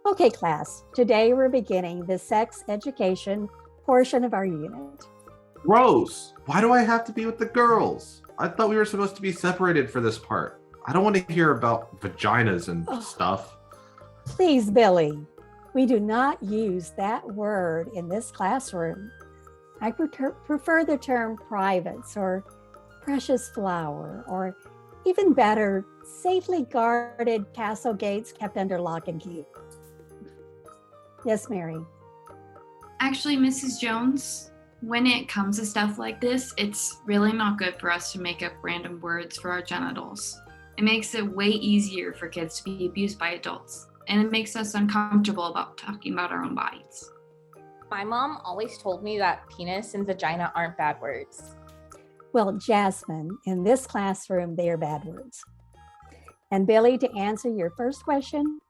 Okay, class, today we're beginning the sex education portion of our unit. Gross. Why do I have to be with the girls? I thought we were supposed to be separated for this part. I don't want to hear about vaginas and stuff. Please, Billy, we do not use that word in this classroom. I prefer the term privates or precious flower, or even better, safely guarded castle gates kept under lock and key. Yes, Mary. Actually, Mrs. Jones, when it comes to stuff like this, it's really not good for us to make up random words for our genitals. It makes it way easier for kids to be abused by adults, and it makes us uncomfortable about talking about our own bodies. My mom always told me that penis and vagina aren't bad words. Well, Jasmine, in this classroom, they are bad words. And Billy, to answer your first question,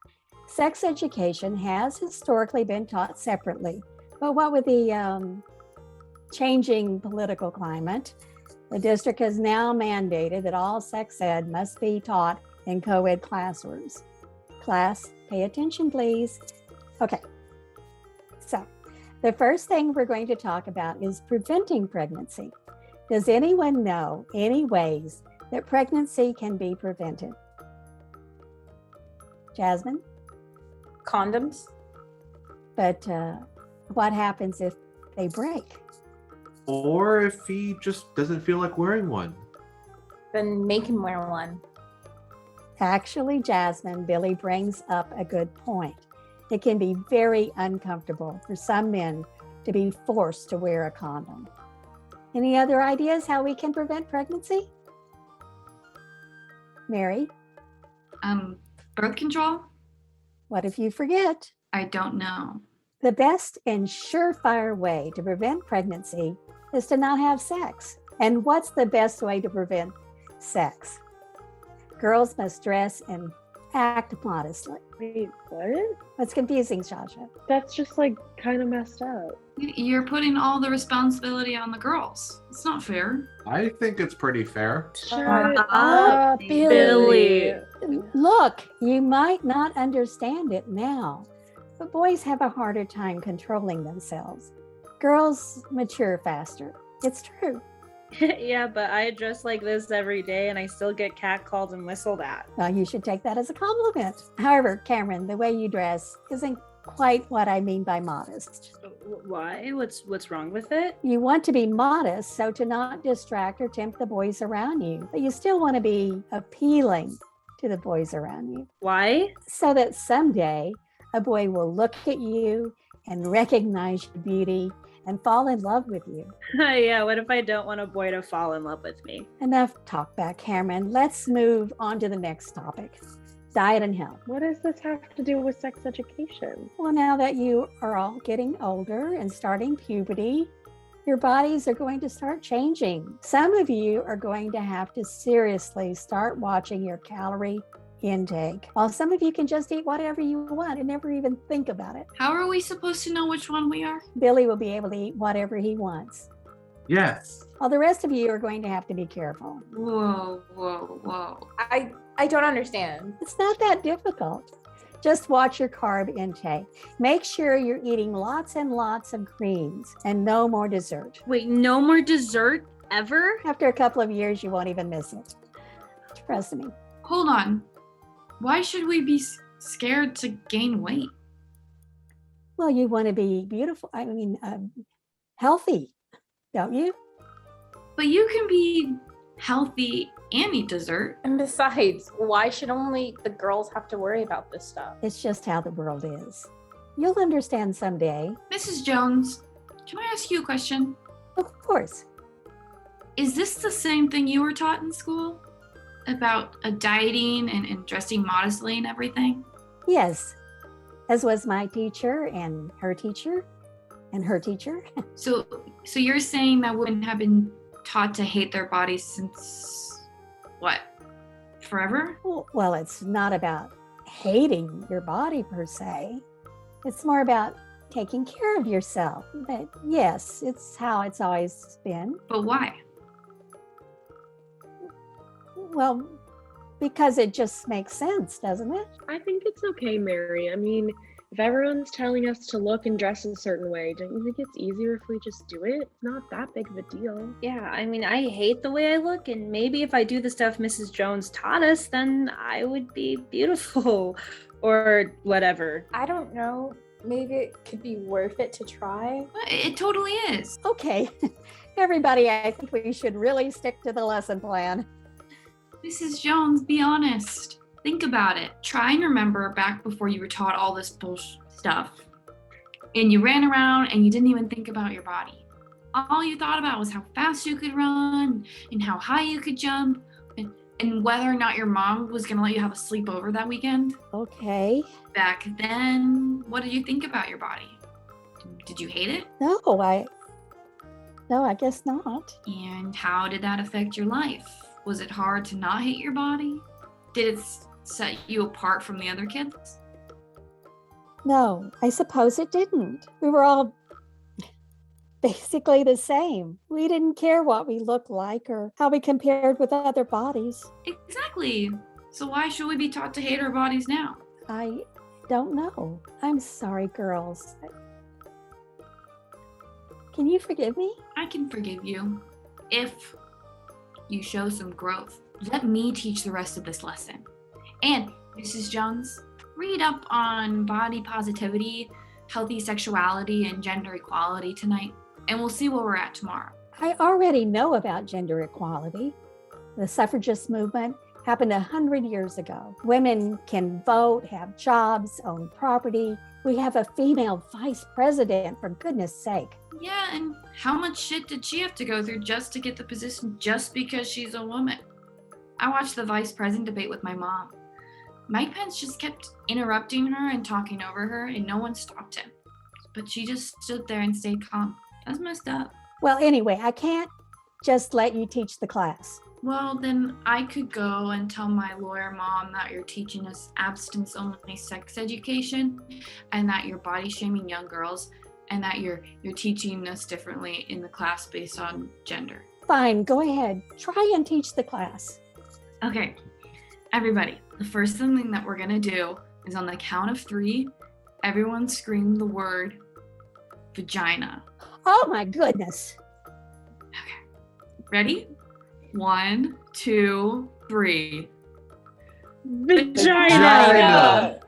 sex education has historically been taught separately, but what with the changing political climate, the district has now mandated that all sex ed must be taught in co-ed classrooms. Class, pay attention, please. Okay, so the first thing we're going to talk about is preventing pregnancy. Does anyone know any ways that pregnancy can be prevented? Jasmine? Condoms? But what happens if they break? Or if he just doesn't feel like wearing one. Then make him wear one. Actually, Jasmine, Billy brings up a good point. It can be very uncomfortable for some men to be forced to wear a condom. Any other ideas how we can prevent pregnancy? Mary? Birth control? What if you forget? I don't know. The best and surefire way to prevent pregnancy is to not have sex. And what's the best way to prevent sex? Girls must dress and act modestly. Wait, what? That's confusing, Sasha. That's just like kind of messed up. You're putting all the responsibility on the girls. It's not fair. I think it's pretty fair. Shut up, Billy. Look, you might not understand it now, but boys have a harder time controlling themselves. Girls mature faster. It's true. Yeah, but I dress like this every day and I still get catcalled and whistled at. Well, you should take that as a compliment. However, Cameron, the way you dress isn't quite what I mean by modest. Why? What's wrong with it? You want to be modest so to not distract or tempt the boys around you, but you still want to be appealing to the boys around you. Why? So that someday a boy will look at you and recognize your beauty and fall in love with you. Yeah, what if I don't want a boy to fall in love with me? Enough talk back, Cameron. Let's move on to the next topic, diet and health. What does this have to do with sex education? Well, now that you are all getting older and starting puberty, your bodies are going to start changing. Some of you are going to have to seriously start watching your calorie intake, while some of you can just eat whatever you want and never even think about it. How are we supposed to know which one we are? Billy will be able to eat whatever he wants. Yes. While the rest of you are going to have to be careful. Whoa, whoa, whoa. I don't understand. It's not that difficult. Just watch your carb intake. Make sure you're eating lots and lots of greens and no more dessert. Wait, no more dessert ever? After a couple of years, you won't even miss it. Trust me. Hold on. Why should we be scared to gain weight? Well, you want to be beautiful. Healthy, don't you? But you can be healthy and eat dessert. And besides, why should only the girls have to worry about this stuff? It's just how the world is. You'll understand someday. Mrs. Jones, can I ask you a question? Of course. Is this the same thing you were taught in school? About dieting and dressing modestly and everything? Yes, as was my teacher and her teacher and her teacher. So you're saying that women have been taught to hate their bodies since, what, forever? Well, it's not about hating your body per se. It's more about taking care of yourself. But yes, it's how it's always been. But why? Well, because it just makes sense, doesn't it? I think it's okay, Mary. I mean, If everyone's telling us to look and dress a certain way, don't you think it's easier if we just do it? It's not that big of a deal. Yeah, I mean, I hate the way I look, and maybe if I do the stuff Mrs. Jones taught us, then I would be beautiful or whatever. I don't know. Maybe it could be worth it to try. It totally is. Okay, everybody, I think we should really stick to the lesson plan. Mrs. Jones, be honest. Think about it. Try and remember back before you were taught all this bullshit stuff. And you ran around and you didn't even think about your body. All you thought about was how fast you could run and how high you could jump and whether or not your mom was going to let you have a sleepover that weekend. Okay. Back then, what did you think about your body? Did you hate it? No, I guess not. And how did that affect your life? Was it hard to not hate your body? Did it set you apart from the other kids? No, I suppose it didn't. We were all basically the same. We didn't care what we looked like or how we compared with other bodies. Exactly. So why should we be taught to hate our bodies now? I don't know. I'm sorry, girls. Can you forgive me? I can forgive you if you show some growth. Let me teach the rest of this lesson. And Mrs. Jones, read up on body positivity, healthy sexuality, and gender equality tonight, and we'll see where we're at tomorrow. I already know about gender equality. The suffragist movement happened 100 years ago. Women can vote, have jobs, own property. We have a female vice president, for goodness sake. Yeah, and how much shit did she have to go through just to get the position just because she's a woman? I watched the vice president debate with my mom. Mike Pence just kept interrupting her and talking over her, and no one stopped him. But she just stood there and stayed calm. That's messed up. Well, anyway, I can't just let you teach the class. Well, then I could go and tell my lawyer mom that you're teaching us abstinence-only sex education and that you're body shaming young girls and that you're teaching us differently in the class based on gender. Fine, go ahead. Try and teach the class. Okay, everybody, the first thing that we're gonna do is on the count of 3, everyone scream the word vagina. Oh my goodness. Ready? 1, 2, 3. Vagina!